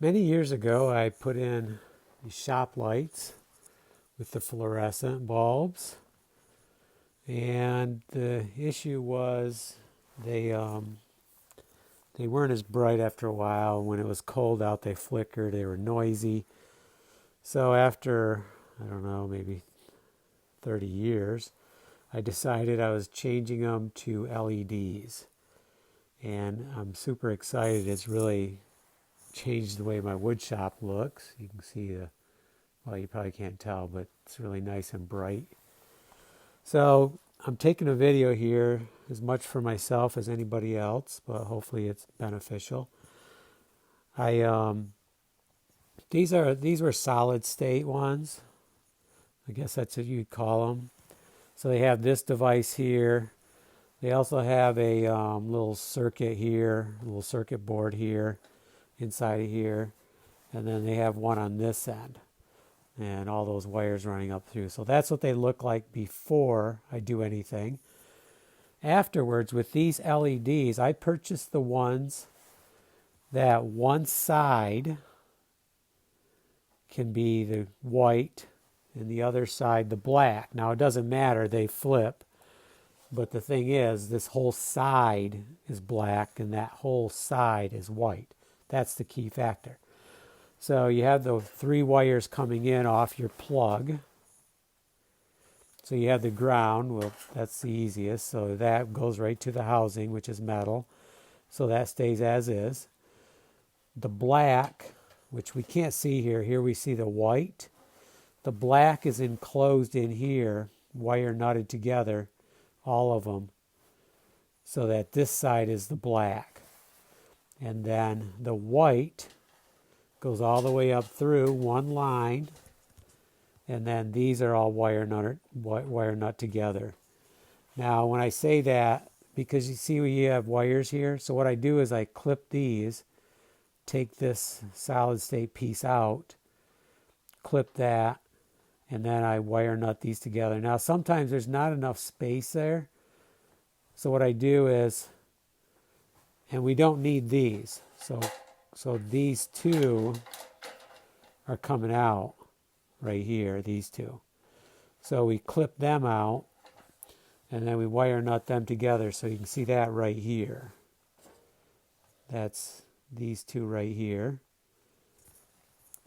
Many years ago, I put in these shop lights with the fluorescent bulbs, and the issue was they they weren't as bright after a while. When it was cold out, they flickered. They were noisy. So after, I don't know, maybe 30 years, I decided I was changing them to LEDs. And I'm super excited. It's really changed the way my wood shop looks. You can see well, you probably can't tell, but it's really nice and bright. So I'm taking a video here as much for myself as anybody else, but hopefully it's beneficial. These were solid state ones. I guess that's what you'd call them. So they have this device here. They also have a little circuit here, a little circuit board here, inside of here, and then they have one on this end, and all those wires running up through. So that's what they look like before I do anything. Afterwards, with these LEDs, I purchased the ones that one side can be the white and the other side the black. Now it doesn't matter, they flip, but the thing is, this whole side is black and that whole side is white. That's the key factor. So you have the 3 wires coming in off your plug. So you have the ground, well, that's the easiest. So that goes right to the housing, which is metal. So that stays as is. The black, which we can't see here we see the white. The black is enclosed in here, wire nutted together, all of them, so that this side is the black. And then the white goes all the way up through one line, and then these are all wire nut together. Now when I say that, because you see you have wires here, so what I do is I clip these, take this solid state piece out, clip that, and then I wire nut these together. Now sometimes there's not enough space there, so what I do is, and we don't need these, so these 2 are coming out right here, these 2. So we clip them out, and then we wire nut them together, so you can see that right here. That's these 2 right here.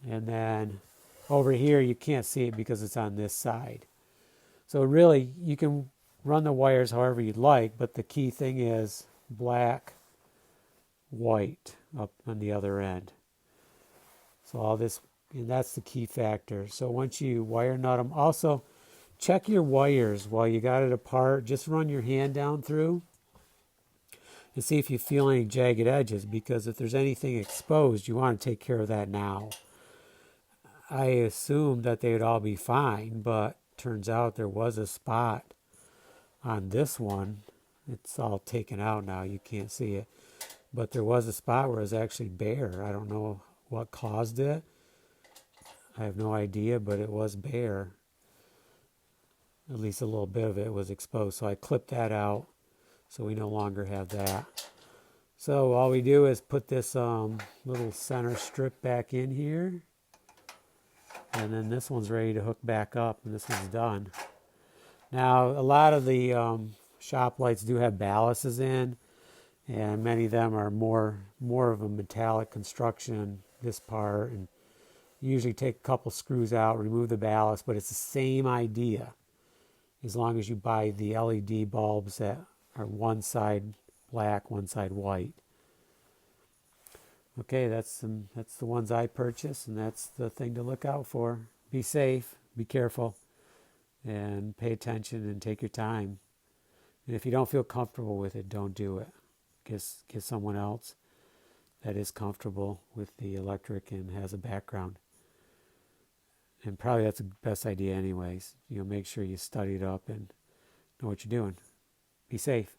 And then over here you can't see it because it's on this side. So really you can run the wires however you'd like, but the key thing is black, white up on the other end. So all this, and that's the key factor. So once you wire nut them, also check your wires while you got it apart. Just run your hand down through and see if you feel any jagged edges, because if there's anything exposed, you want to take care of that now. I assumed that they would all be fine, but turns out there was a spot on this one. It's all taken out now, you can't see it. But there was a spot where it was actually bare. I don't know what caused it. I have no idea, but it was bare. At least a little bit of it was exposed. So I clipped that out, so we no longer have that. So all we do is put this little center strip back in here. And then this one's ready to hook back up, and this one's done. Now, a lot of the shop lights do have ballasts in, and many of them are more of a metallic construction, this part, and you usually take a couple screws out, remove the ballast, but it's the same idea, as long as you buy the LED bulbs that are one side black, one side white. Okay, that's the ones I purchased, and that's the thing to look out for. Be safe, be careful, and pay attention and take your time. And if you don't feel comfortable with it, don't do it. Get someone else that is comfortable with the electric and has a background. And probably that's the best idea anyways. Make sure you study it up and know what you're doing. Be safe.